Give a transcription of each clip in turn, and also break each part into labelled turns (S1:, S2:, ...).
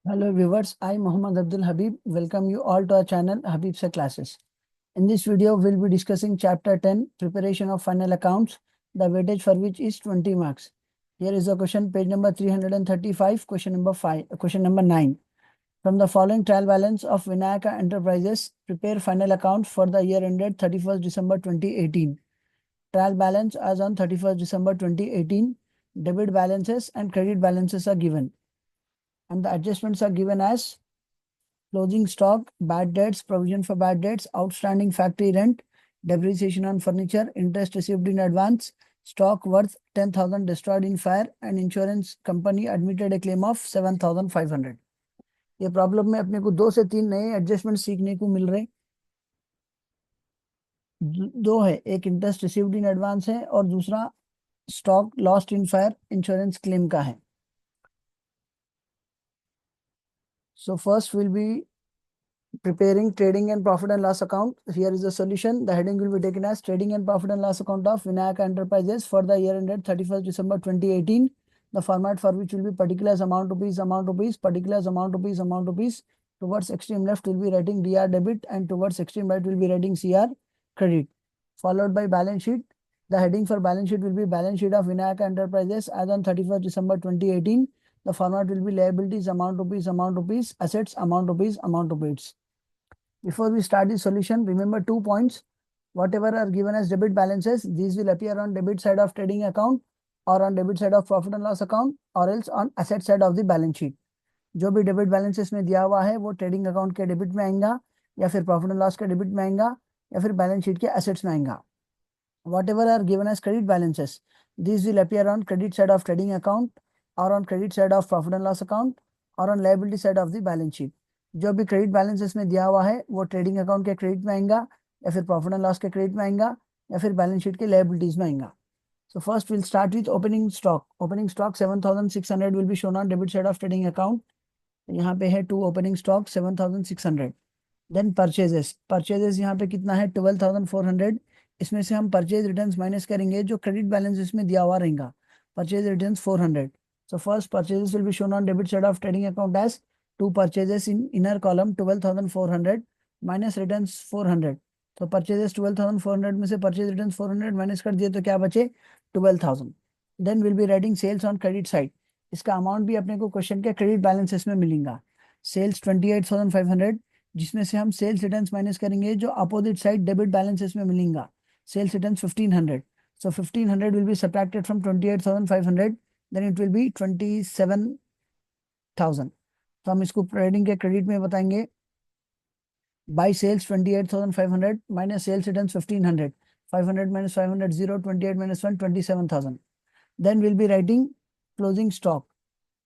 S1: Hello viewers, I Muhammad Abdul Habib welcome you all to our channel Habib's Classes. In this video, we'll be discussing chapter 10, preparation of final accounts, the weightage for which is 20 marks. Here is a question, page number 335, question number 9. From the following trial balance of Vinayaka Enterprises, prepare final accounts for the year ended 31st December 2018. Trial balance as on 31st December 2018, debit balances and credit balances are given. And the adjustments are given as closing stock, bad debts, provision for bad debts, outstanding factory rent, depreciation on furniture, interest received in advance, stock worth 10,000 destroyed in fire, and insurance company admitted a claim of 7,500. ये problem में अपने को 2 से 3 नए adjustment सीखने को मिल रहे। दो है, एक इंटरेस्ट रिसीव्ड इन एडवांस है और दूसरा stock lost in fire insurance claim का है। So first we'll be preparing trading and profit and loss account. Here is the solution. The heading will be taken as trading and profit and loss account of Vinayaka Enterprises for the year ended 31st December 2018. The format for which will be particulars amount rupees, particulars amount rupees. Towards extreme left will be writing DR debit and towards extreme right will be writing CR credit. Followed by balance sheet. The heading for balance sheet will be balance sheet of Vinayaka Enterprises as on 31st December 2018. The format will be liabilities amount rupees, assets amount rupees. Before we start the solution, remember 2 points. Whatever are given as debit balances, these will appear on debit side of trading account or on debit side of profit and loss account or else on asset side of the balance sheet. जो भी debit balances में दिया हुआ है वो trading account के debit में आएगा या फिर प्रॉफिट एंड लॉस के डेबिट में आएगा या फिर बैलेंस शीट के एसेट्स में आएगा. Whatever are given as credit balances, these will appear on credit side of trading account or on credit side of profit and loss account or on liability side of the balance sheet. जो भी credit balances में दिया हुआ है वो trading account के credit में आएगा या फिर प्रॉफिट एंड लॉस के क्रेडिट में आएगा या फिर बैलेंस शीट के लायबिलिटीज में आएगा. So first we'll start with opening stock. Opening stock 7,600 will be shown on debit side of trading account. यहाँ पे है to opening stock 7,600. Then purchases यहाँ पे कितना है 12,400. इसमें से हम परचेज रिटर्न्स माइनस करेंगे जो क्रेडिट बैलेंस इसमें दिया हुआ रहेगा. Purchase returns 400. So first purchases will be shown on debit side of trading account as two purchases in inner column 12,400 minus returns 400. तो purchases 12,400 में से purchase returns 400 माइनस कर दिए तो क्या बचे 12,000. Then we'll be writing sales on credit side. इसका amount भी अपने को क्वेश्चन के क्रेडिट बैलेंसेस में मिलेगा. सेल्स 28,500 जिसमें से हम सेल्स रिटर्न्स माइनस करेंगे जो अपोजिट साइड डेबिट बैलेंसेस में मिलेगा. Sales returns 1,500. So 1,500 will be subtracted from 28,500. Then it will be 27,000. तो हम इसको ट्रेडिंग के क्रेडिट में बताएंगे. By sales 28,500 minus sales returns 1,500. 500 minus 500 0. 28 minus 1 27,000. Then we'll be writing closing stock.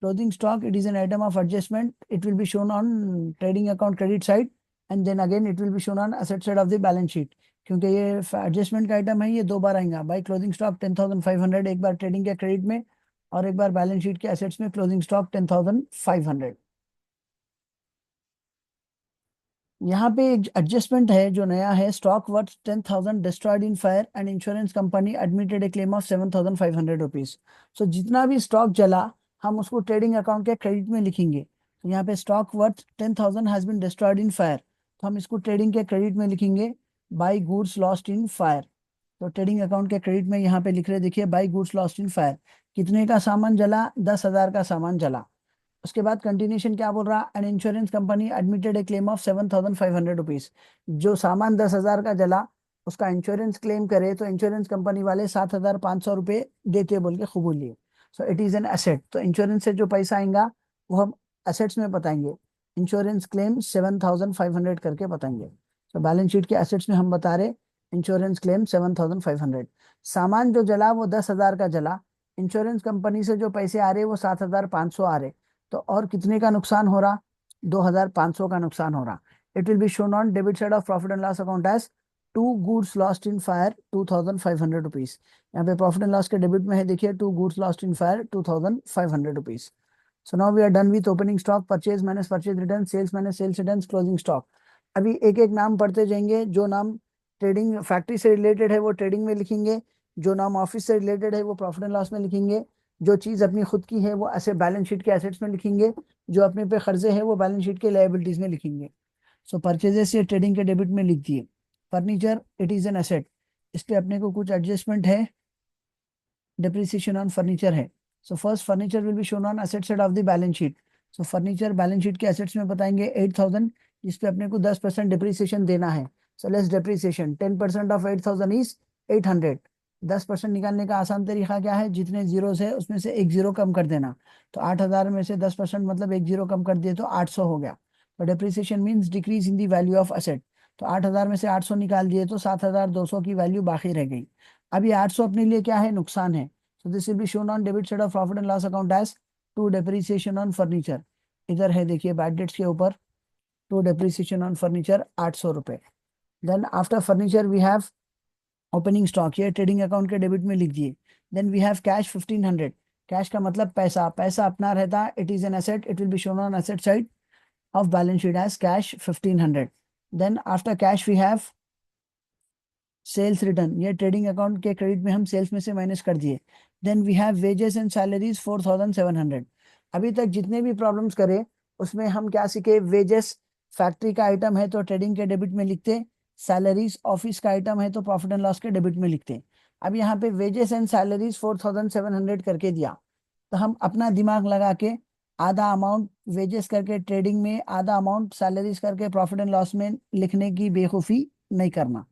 S1: Closing stock, it is an item of adjustment. It will be shown on trading account credit side and then again it will be shown on asset side of the balance sheet. क्योंकि ये adjustment का item है ये दो बार आएगा. By closing stock 10,500 एक बार trading के credit में और एक बार बैलेंस शीट के एसेट्स में क्लोजिंग स्टॉक 10,500. यहाँ पे एक एडजस्टमेंट है जो नया है. Stock worth 10,000 destroyed in fire and insurance company admitted a claim of 7,500 rupees. So जितना भी स्टॉक जला हम उसको ट्रेडिंग अकाउंट के क्रेडिट में लिखेंगे. तो यहाँ पे stock worth 10,000 has been destroyed in fire तो हम इसको ट्रेडिंग के क्रेडिट में लिखेंगे by goods lost in fire. तो ट्रेडिंग अकाउंट के क्रेडिट में यहाँ पे लिख रहे देखिए by goods lost in fire. कितने का सामान जला 10,000 का सामान जला. उसके बाद कंटिन्यूशन क्या बोल रहा and insurance company admitted a claim of 7,500 rupees. जो सामान 10,000 का जला उसका इंश्योरेंस क्लेम करे तो इंश्योरेंस कंपनी वाले 7,500 रुपये देते बोल के खूब बोलिए. सो इट इज एन एसेट. तो इंश्योरेंस से जो पैसा आएगा वो हम एसेट्स में बताएंगे. इंश्योरेंस क्लेम 7,500 करके बताएंगे. तो बैलेंस शीट के एसेट्स में हम बता रहे इंश्योरेंस क्लेम 7,500. सामान जो जला वो 10,000 का जला. इंश्योरेंस कंपनी से जो पैसे आ रहे वो 7,500 आ रहे. तो और कितने का नुकसान हो रहा 2,500 का नुकसान हो रहा. It will be shown on debit side of profit and loss account as to goods lost in fire 2,500 rupees. यहाँ पे प्रॉफिट एंड लॉस के डेबिट में है देखिए to goods lost in fire 2,500 rupees. So now we are done with opening stock, purchase minus purchase return, sales minus sales return, closing stock. अभी एक एक नाम पढ़ते जाएंगे. जो नाम ट्रेडिंग फैक्ट्री से रिलेटेड है वो ट्रेडिंग में लिखेंगे. जो नाम ऑफिस से रिलेटेड है वो प्रॉफिट एंड लॉस में लिखेंगे. जो चीज अपनी खुद की है वो ऐसे बैलेंस शीट के एसेट्स में लिखेंगे, जो अपने पे कर्जे है वो बैलेंस शीट के लायबिलिटीज में लिखेंगे। सो परचेजेस ये ट्रेडिंग के डेबिट में लिख दिए। Furniture it is an asset, इस पे अपने को कुछ एडजस्टमेंट है, depreciation on furniture है। So first furniture will be shown on asset side of the balance sheet. So furniture balance sheet के एसेट्स में बताएंगे 8,000, जिसपे अपने को 10% डिप्रिसिएशन देना है। So less depreciation 10% of 8,000 is 800। 10% निकालने का आसान तरीका क्या है, जितने जीरोस है उसमें से एक जीरो कम कर देना। तो 8,000 में से 10% मतलब एक जीरो कम कर दिए तो 800 हो गया। तो depreciation means decrease in the value of asset. तो 8,000 में से 800 निकाल दिए तो 7,200 की वैल्यू बाकी रह गई। अब ये 800 अपने लिए क्या है, नुकसान है। So this will be shown on debit side of profit and loss account as to depreciation on furniture। इधर है देखिए बैड डेट्स के ऊपर to depreciation on furniture 800 रुपए। Then after furniture we have opening stock, ये trading account के debit में लिख दिए। Then we have cash 1500। Cash का मतलब पैसा, पैसा अपना रहता है, it is an asset, it will be shown on asset side of balance sheet as cash 1500। Then after cash we have sales return, ये ट्रेडिंग अकाउंट के क्रेडिट में हम सेल्स में से माइनस कर दिए। Then we have wages and salaries 4700। अभी तक जितने भी प्रॉब्लम्स करे उसमें हम क्या सीखे, वेजेस फैक्ट्री का आइटम है तो ट्रेडिंग के डेबिट में लिखते, सैलरीज ऑफिस का आइटम है तो प्रॉफिट एंड लॉस के डेबिट में लिखते। अब यहाँ पे वेजेस एंड सैलरीज 4700 करके दिया, तो हम अपना दिमाग लगा के आधा अमाउंट वेजेस करके ट्रेडिंग में, आधा अमाउंट सैलरीज करके प्रॉफिट एंड लॉस में लिखने की बेवकूफ़ी नहीं करना।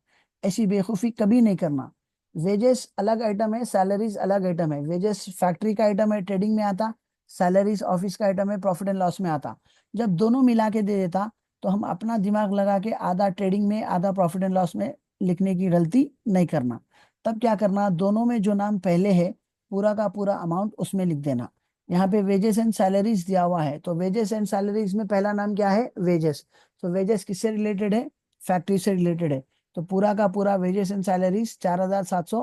S1: ऐसी बेवकूफ़ी कभी नहीं करना। वेजेस अलग आइटम है, सैलरीज अलग आइटम है। वेजेस फैक्ट्री का आइटम है, ट्रेडिंग में आता, सैलरीज ऑफिस का आइटम है, प्रॉफिट एंड लॉस में आता। जब दोनों मिला के दे देता तो हम अपना दिमाग लगा के आधा ट्रेडिंग में आधा प्रॉफिट एंड लॉस में लिखने की गलती नहीं करना। तब क्या करना, दोनों में जो नाम पहले है पूरा का पूरा अमाउंट उसमें लिख देना। यहाँ पे वेजेस एंड सैलरीज दिया हुआ है, तो वेजेस एंड सैलरीज में पहला नाम क्या है, वेजेस। तो वेजेस किससे रिलेटेड है, फैक्ट्री से रिलेटेड है। तो पूरा का पूरा wages and salaries 4,700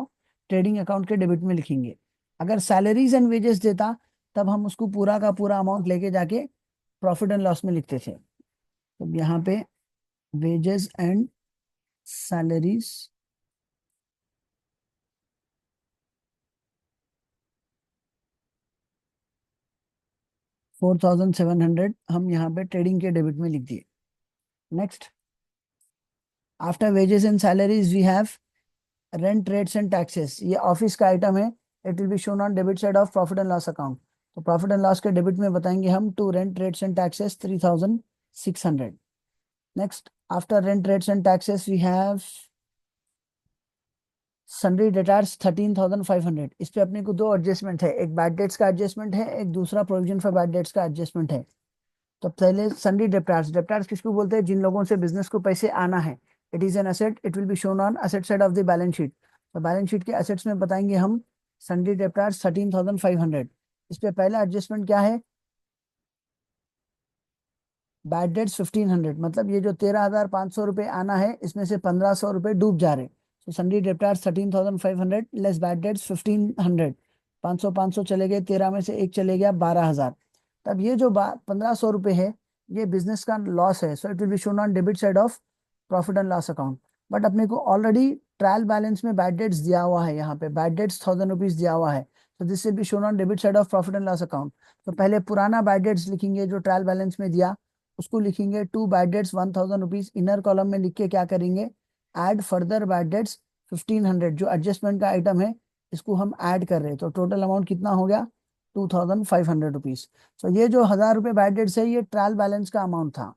S1: trading account के डेबिट में लिखेंगे। अगर सैलरीज एंड वेजेस देता तब हम उसको पूरा का पूरा अमाउंट लेके जाके प्रॉफिट एंड लॉस में लिखते थे। तो यहाँ पे वेजेस एंड सैलरीज 4,700 हम यहाँ पे ट्रेडिंग के डेबिट में लिख दिए। Next, after wages and salaries we have rent rates and taxes, ये ऑफिस का आइटम है, it will be shown on debit side of profit and loss account. तो प्रॉफिट एंड लॉस के डेबिट में बताएंगे हम to rent rates and taxes 3,600। Next, after rent rates and taxes we have sundry debtors 13,500। इस पे अपने को दो एडजस्टमेंट है, एक बैड डेट्स का एडजस्टमेंट है, एक दूसरा प्रोविजन फॉर बैड डेट्स का एडजस्टमेंट है। तो पहले सन्ड्री डेप्टार्स, डेप्टार्स किसको बोलते हैं, जिन लोगों से बिजनेस को पैसे आना है। It is an asset, it will be shown on asset side of the balance sheet. तो बैलेंस शीट के एसेट्स में बताएंगे हम सन्ड्री डेप्टार्स 13,500। इस पे पहला एडजस्टमेंट क्या है, बैड डेट्स 1,500, मतलब ये जो 13,500 रुपये आना है इसमें से 1,500 रुपये डूब जा रहे। तो सन्ड्री डेप्टार्स 13,500 लेस बैड डेट्स 1,500। 500 500 चले गए, 13 में से एक चले गया, 12,000। तब ये जो 1,500 रुपये है ये बिजनेस का लॉस है, सो it will be shown on debit side of profit and loss account. But अपने को ऑलरेडी ट्रायल बैलेंस में बैड डेट्स दिया हुआ है, यहाँ पे बैड डेट्स 1,000 रुपीज दिया हुआ है, तो this will be shown on debit side of profit and loss account. तो पहले पुराना बैड डेट्स लिखेंगे जो ट्रायल बैलेंस में दिया, उसको लिखेंगे to bad debts 1,000 rupees, inner column में लिख के क्या करेंगे, ऐड फर्दर बैड डेट्स 1,500, जो एडजस्टमेंट का आइटम है इसको हम ऐड कर रहे हैं। तो टोटल अमाउंट कितना हो गया, 2,500 रुपीज। तो ये जो 1,000 रुपये बैड डेट्स है ये ट्रायल बैलेंस का अमाउंट था।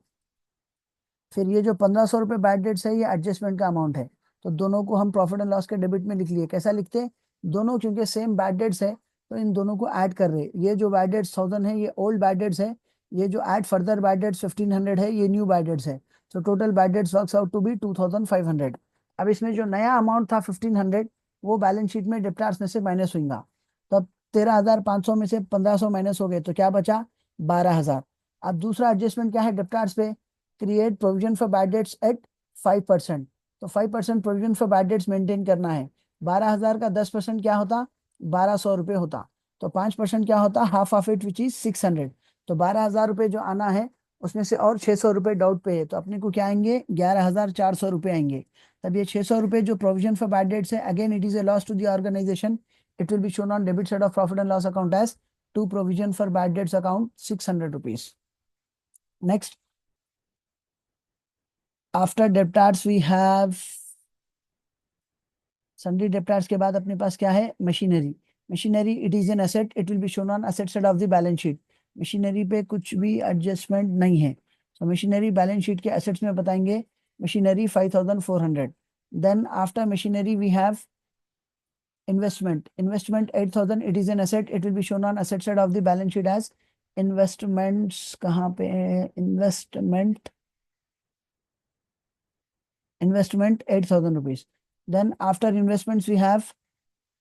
S1: फिर ये जो 1,500 रुपये बैड डेट्स है ये एडजस्टमेंट का अमाउंट है। तो दोनों को हम प्रॉफिट एंड लॉस के डेबिट में लिख लिए। कैसा लिखते, दोनों क्योंकि सेम बैड डेट्स है तो इन दोनों को ऐड कर रहे। ये जो बैड डेट्स 1,000 है ये ओल्ड बैड डेट्स है, ये जो ऐड फर्दर बैड डेट्स 1,500 है ये न्यू बैड डेट्स है। तो total bad debts works out to be 2,500। अब इसमें जो नया अमाउंट था 1,500 वो बैलेंस शीट में डेप्टार्स में से माइनस होगा। तो अब 13,500 में से 1,500 माइनस हो गए तो क्या बचा, 12,000। अब दूसरा एडजस्टमेंट क्या है डेप्टार्स पे, create provision for bad debts at 5%। तो 5% provision for bad debts maintain करना है। 12,000 का 10% क्या होता, 1,200 रुपये होता। तो 5% क्या होता, half of it which is 600। तो 12,000 रुपये जो आना है उसमें से और 600 रुपये डाउट पे है, तो अपने को क्या आएंगे, 11,400 रुपये आएंगे। तब ये 600 रुपये जो प्रोविजन फॉर बैड डेट्स है, again it is a loss to the organisation, it will be shown on debit side of profit and loss account as to provision for bad debts account 600 rupees. Next, after debtors we have sundry debtors के बाद अपने पास क्या है, machinery. Machinery it is an asset, it will be shown on asset side of the balance sheet. Machinery पे कुछ भी adjustment नहीं है. सो मशीनरी बैलेंस शीट के एसेट्स में बताएंगे machinery 5400. Then after machinery we have investment. Investment 8000, it is an asset, it will be shown on asset side of the balance sheet as investments. कहाँ पे investment 8000 rupees. Then after investments we have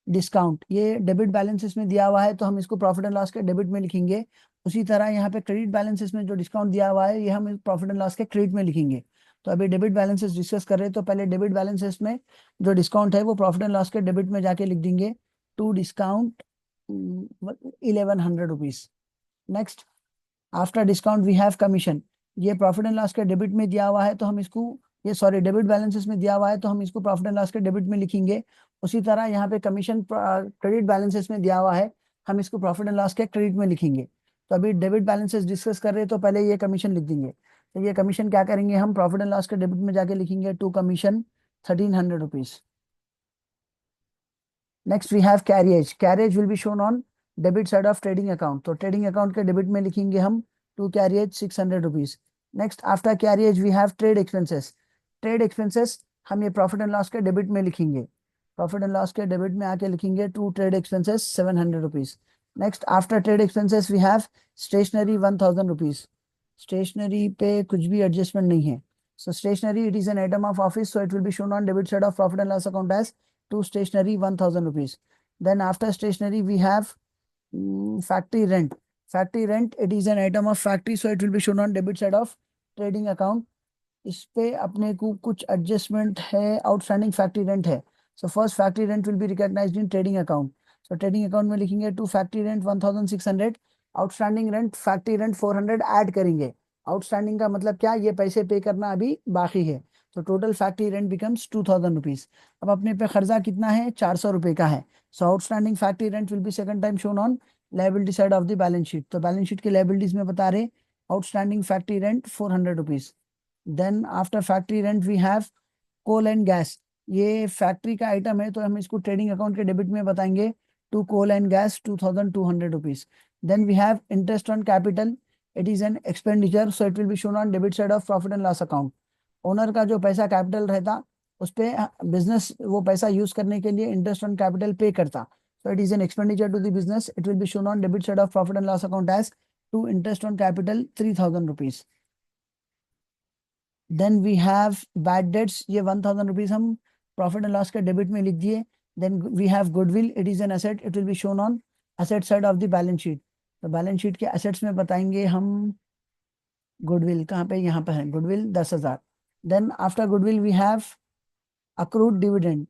S1: discount. ये debit balances में दिया हुआ है तो हम इसको प्रॉफिट एंड लॉस के डेबिट में लिखेंगे. उसी तरह यहाँ पे क्रेडिट बैलेंसेस में जो डिस्काउंट दिया हुआ है ये हम प्रॉफिट एंड लॉस के क्रेडिट में लिखेंगे. तो अभी डेबिट बैलेंसेस डिस्कस कर रहे हैं तो पहले डेबिट बैलेंसेस में जो डिस्काउंट है वो प्रॉफिट एंड लॉस के डेबिट में जाके लिख देंगे to discount 1100 rupees. Next, after discount we have commission. ये प्रॉफिट एंड लॉस के डेबिट में दिया हुआ है तो हम इसको डेबिट बैलेंसेस में दिया हुआ है तो हम इसको प्रॉफिट एंड लॉस के डेबिट में लिखेंगे. उसी तरह यहाँ पे कमीशन क्रेडिट बैलेंसेस में दिया हुआ है, हम इसको प्रॉफिट एंड लॉस के क्रेडिट में लिखेंगे. तो अभी डेबिट बैलेंसेस डिस्कस कर रहे हैं तो पहले ये कमीशन लिख देंगे. तो ये कमीशन क्या करेंगे, हम प्रॉफिट एंड लॉस के डेबिट में जाके लिखेंगे to commission 1300 rupees. Next we have carriage. Carriage will be shown on debit side of trading account. तो ट्रेडिंग अकाउंट के डेबिट में लिखेंगे हम to carriage 600 rupees. Next after carriage we have trade expenses. Trade expenses हम ये profit and loss के debit में लिखेंगे. प्रॉफिट एंड लॉस के डेबिट में आके लिखेंगे to trade expenses 700 rupees. Next after trade expenses we have stationery 1000 rupees. Stationery पे कुछ भी एडजस्टमेंट नहीं है. So stationery it is an item of office so it will be shown on debit side of profit and loss account as to stationery 1000 rupees. Then after stationery we have factory rent. Factory rent it is an item of factory so it will be shown on debit side of trading account. इस पे अपने को कुछ adjustment है, outstanding factory rent है. So first factory rent will be recognised in trading account. सो trading account में लिखेंगे to factory rent 1600. Outstanding rent factory rent 400 add करेंगे. आउटस्टैंडिंग का मतलब क्या, ये पैसे पे करना अभी बाकी है. तो total factory rent becomes 2000 rupees. अब अपने पे खर्चा कितना है, 400 रुपए का है. So outstanding factory rent will be second time shown on liability side of the balance sheet. तो बैलेंस शीट के लायबिलिटीज में बता रहे outstanding factory rent 400 rupees. Then after factory rent we have coal and gas. ये factory का item है तो हम इसको ट्रेडिंग अकाउंट के डेबिट में बताएंगे to coal and gas 2200 rupees. Then we have interest on capital. It is an expenditure so it will be shown on debit side of profit and loss account. Owner का जो पैसा capital रहता उस पे business वो पैसा use करने के लिए इंटरेस्ट ऑन कैपिटल पे करता. So it is an expenditure to the business. It will be shown on debit side of profit and loss account as to interest on capital 3000 rupees. Then we have bad debts. ये 1000 rupees हम profit and loss के debit में लिख दिए. Then we have goodwill. It is an asset. It will be shown on asset side of the balance sheet. तो balance sheet के assets में बताएंगे हम गुडविल. कहाँ पे, यहाँ पे है goodwill 10,000. Then after goodwill we have accrued dividend.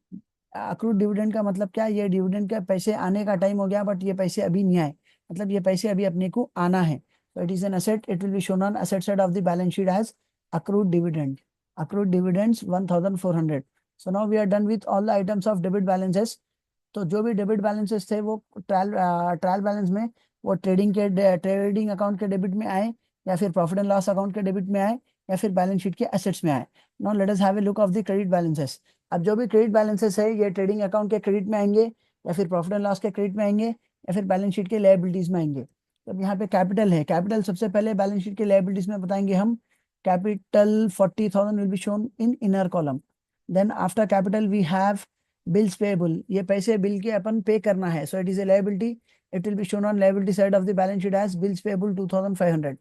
S1: Accrued dividend का मतलब क्या, ये डिविडेंड के पैसे आने का टाइम हो गया बट ये पैसे अभी नहीं आए, मतलब ये पैसे अभी अपने को आना है. तो it is an asset. It will be shown on asset side of the balance sheet as accrued dividend. Accrued dividends 1400. So now we are done with all the items of debit balances. तो जो भी debit balances थे वो trial balance में वो trading account के debit में आए या फिर प्रॉफिट एंड लॉस अकाउंट के डेबिट में आए या फिर बैलेंस शीट के एसेट्स में आए. Now let us have a look of the credit balances. अब जो भी क्रेडिट बैलेंसेस है ये ट्रेडिंग अकाउंट के क्रेडिट में आएंगे या फिर प्रॉफिट एंड लॉस के क्रेडिट में आएंगे या फिर बैलेंस शीट के लायबिलिटीज में आएंगे. तो यहाँ पे कैपिटल है. कैपिटल सबसे पहले बैलेंस शीट के लायबिलिटीज में बताएंगे हम capital 40,000 will be shown in inner column. Then after capital we have bills payable. ये पैसे बिल के अपन पे करना है. So it is a liability. It will be shown on liability side of the balance sheet as bills payable 2500.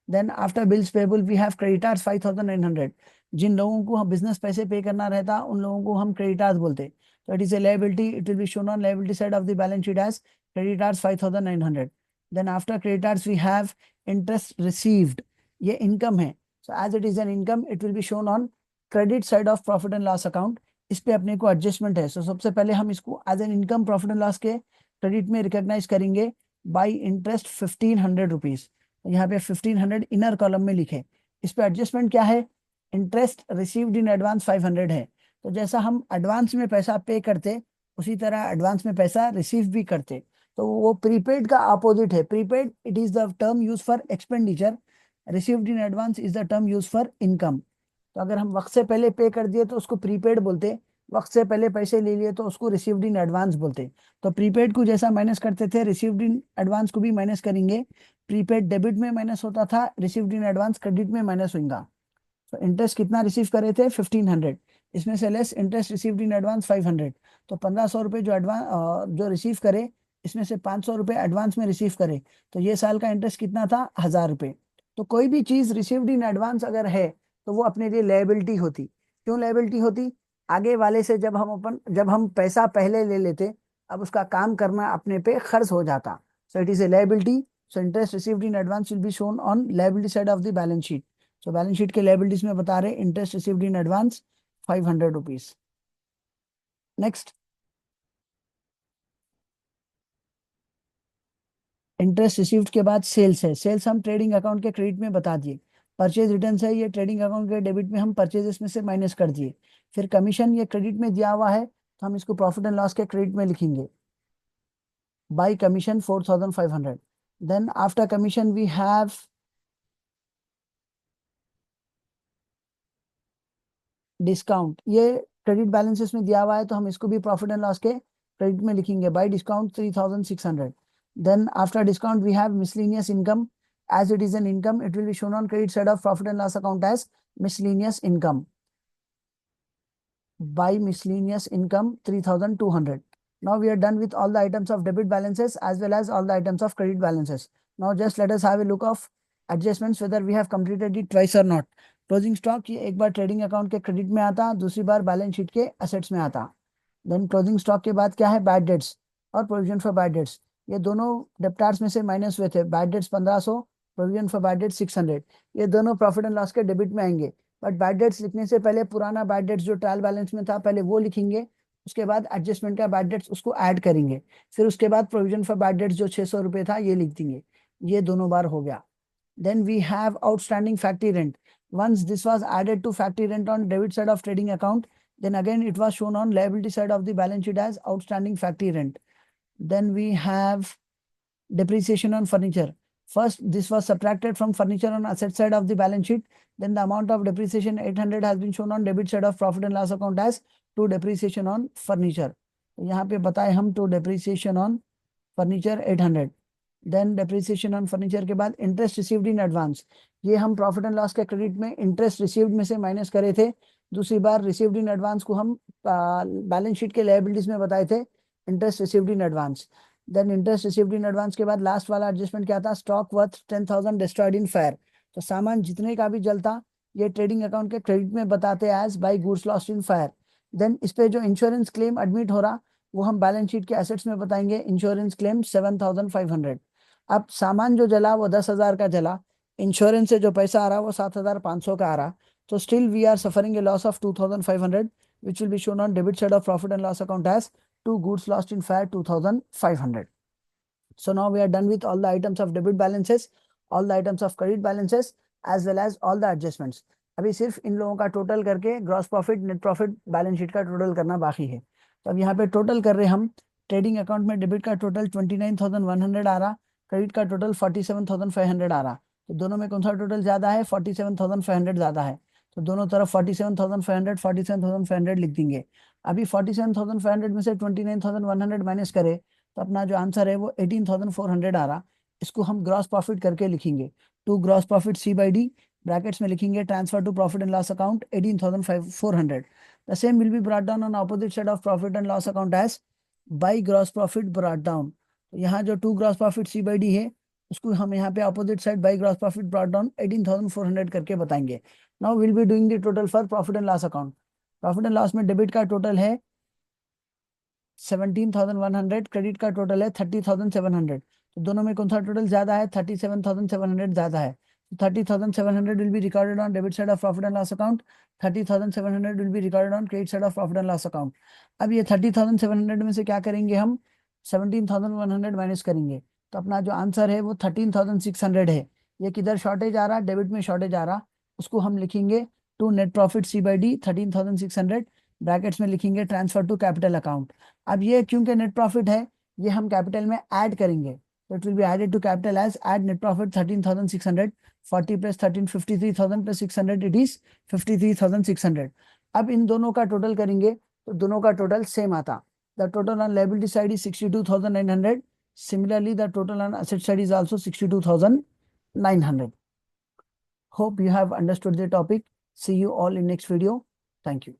S1: Then after bills payable we have creditors 5900. जिन लोगों को हम business पैसे पे करना रहता उन लोगों को हम creditors बोलते. So it is a liability. It will be shown on liability side of the balance sheet as creditors 5900. Then after creditors we have interest received. ये income है. So as it is an income, it will be shown on credit side of profit and loss account. इस पे अपने को adjustment है. सबसे पहले हम इसको as an income profit and loss के क्रेडिट में रिकॉग्नाइज करेंगे बाय इंटरेस्ट 1500 रुपीज. यहाँ पे 1500 इनर कॉलम में लिखे. इस पे एडजस्टमेंट क्या है, इंटरेस्ट रिसीव्ड इन एडवांस 500 है. तो जैसा हम एडवांस में पैसा पे करते उसी तरह एडवांस में पैसा रिसीव भी करते। तो वो प्रीपेड का अपोजिट है। Prepaid it is the term use for expenditure, received in advance is the term use for income. तो अगर हम वक्त से पहले पे कर दिए तो उसको प्रीपेड बोलते, वक्त से पहले पैसे ले लिए तो उसको रिसीव्ड इन एडवांस बोलते। तो प्रीपेड को जैसा माइनस करते थे, रिसीव्ड इन एडवांस को भी माइनस करेंगे। प्रीपेड डेबिट में माइनस होता था, रिसीव्ड इन एडवांस क्रेडिट में माइनस होगा। तो इंटरेस्ट कितना रिसीव करे थे, 1500, इसमें से less interest received in advance 500। तो 1500 रुपये जो एडवांस जो रिसीव करे, इसमें से 500 रुपये एडवांस में रिसीव करे, तो ये साल का इंटरेस्ट कितना था, 1000 रुपये। तो कोई भी चीज रिसीव्ड इन एडवांस अगर है तो वो अपने लिए लायबिलिटी होती। क्यों लायबिलिटी होती, आगे वाले से जब हम पैसा पहले ले लेते, अब उसका काम करना अपने पे खर्च हो जाता। सो it is A liability. So interest received in advance will be shown on liability side of the balance sheet. तो बैलेंस शीट के लायबिलिटीज में बता रहे interest received in advance 500 rupees. Next, interest received के बाद सेल्स है। Sales हम trading account के क्रेडिट में बता दिए। परचेज रिटर्न है, ये ट्रेडिंग अकाउंट के डेबिट में हम परचेजेस में से माइनस कर दिए। फिर कमीशन ये क्रेडिट में दिया हुआ है, तो हम इसको प्रॉफिट एंड लॉस के क्रेडिट में लिखेंगे। By commission 4500। Then after commission we have discount, ये क्रेडिट बैलेंसेस में दिया हुआ है, तो हम इसको भी प्रॉफिट एंड लॉस के क्रेडिट में लिखेंगे। By discount 3600। Then after discount we have miscellaneous income. as it is an income, it will be shown on credit side of profit and loss account as miscellaneous income. By miscellaneous income 3200. Now we are done with all the items of debit balances as well as all the items of credit balances. Now just let us have a look of adjustments whether we have completed it twice or not. Closing stock ये एक बार trading account के credit में आता, दूसरी बार balance sheet के assets में आता। Then closing stock के बाद क्या है, बैड डेट्स और प्रोविजन फॉर बैड डेट्स। ये दोनों डेप्टार्स में से माइनस हुए थे। Bad debts 1500, provision for bad dates 600। ये दोनों प्रॉफिट एंड लॉस के डेबिट में आएंगे। बट बैड डेट्स लिखने से पहले पुराना बैड डेट्स जो ट्रायल बैलेंस में था पहले वो लिखेंगे, उसके बाद एडजस्टमेंट का बैड डेट्स उसको ऐड करेंगे, फिर उसके बाद प्रोविजन फॉर बैड डेट्स जो 600 रुपये था ये लिख देंगे। ये दोनों बार हो गया। Then we have outstanding factory rent. Once this was added to factory rent on debit side of trading account, then again it was shown on liability side of the balance sheet as outstanding factory rent. Then we have depreciation on furniture. First, this was subtracted from furniture on asset side of the balance sheet. Then the amount of depreciation 800 has been shown on debit side of profit and loss account as to depreciation on furniture. तो यहाँ पे बताए हम to depreciation on furniture 800। देन depreciation on furniture के बाद interest received in advance, ये हम प्रॉफिट एंड लॉस के क्रेडिट में इंटरेस्ट रिसीव्ड में से माइनस करे थे। दूसरी बार रिसीव्ड इन एडवांस को हम बैलेंस शीट के लायबिलिटीज में बताए थे interest received in advance. Then interest received in advance के बाद लास्ट वाला एडजस्टमेंट क्या था, stock worth 10,000 destroyed in fire. तो सामान जितने का भी जलता ये ट्रेडिंग अकाउंट के क्रेडिट में बताते as by goods lost in fire. Then इस पे जो इंश्योरेंस क्लेम एडमिट हो रहा वो हम बैलेंस शीट के एसेट्स में बताएंगे, इंश्योरेंस क्लेम 7500। अब सामान जो जला वो 10,000 का जला, इंश्योरेंस से जो पैसा आ रहा वो 7,500 का आ रहा, तो still we are suffering a loss of 2,500 which will be shown on debit side of profit and loss account as two goods lost in fire 2,500. So now we are done with all the items of debit balances, all the items of credit balances as well as all the adjustments. अभी सिर्फ इन लोगों का total करके gross profit net profit balance sheet का total करना बाकी है। तो अब यहाँ पे टोटल कर रहे हम। ट्रेडिंग अकाउंट में डेबिट का टोटल 29,100 आ रहा, क्रेडिट का टोटल 47,500 आ रहा। तो दोनों में कौन सा टोटल ज्यादा है, 47,500 ज्यादा है। तो दोनों तरफ 47,500 47,500 लिख देंगे। अभी 47,500 में से 29,100 माइनस करे तो अपना जो आंसर है वो 18,400 आ रहा। इसको हम ग्रॉस प्रॉफिट करके लिखेंगे, to gross profit c by d, brackets में लिखेंगे transfer to profit and loss account 18,400। The same will be brought down on opposite side of profit and loss account as by gross profit brought down. तो यहाँ जो to gross profit c by d है उसको हम यहाँ पे opposite side by gross profit brought down 18,400 करके बताएंगे। Now will be doing the total for profit and loss account. Profit and loss में डेबिट का टोटल है 17,100, क्रेडिट का टोटल है 30,700। तो दोनों में कौन सा टोटल ज्यादा है, 37,700 ज्यादा है। 30,700 will be recorded on debit side of profit and loss account, 30,700 will be recorded on credit side of profit and loss account। अब ये 30,700 में से क्या करेंगे हम, 17,100 माइनस करेंगे, तो अपना जो आंसर है वो 13,600 है। ये किधर शॉर्टेज आ रहा, डेबिट में शॉर्टेज आ रहा, उसको हम लिखेंगे to net profit c by d 13,600 brackets में लिखेंगे ट्रांसफर टू कैपिटल अकाउंट। अब ये क्योंकि नेट प्रॉफिट है, ये हम कैपिटल में ऐड करेंगे, तो it will be added to capital as add net profit 13,600, 40 plus 13 53,000 plus 600 it is 53,600। अब इन दोनों का टोटल करेंगे तो दोनों का टोटल सेम आता। The total on liability side is 62,900। Similarly, the total on asset side is also 62,900. Hope you have understood the topic. See you all in next video. Thank you.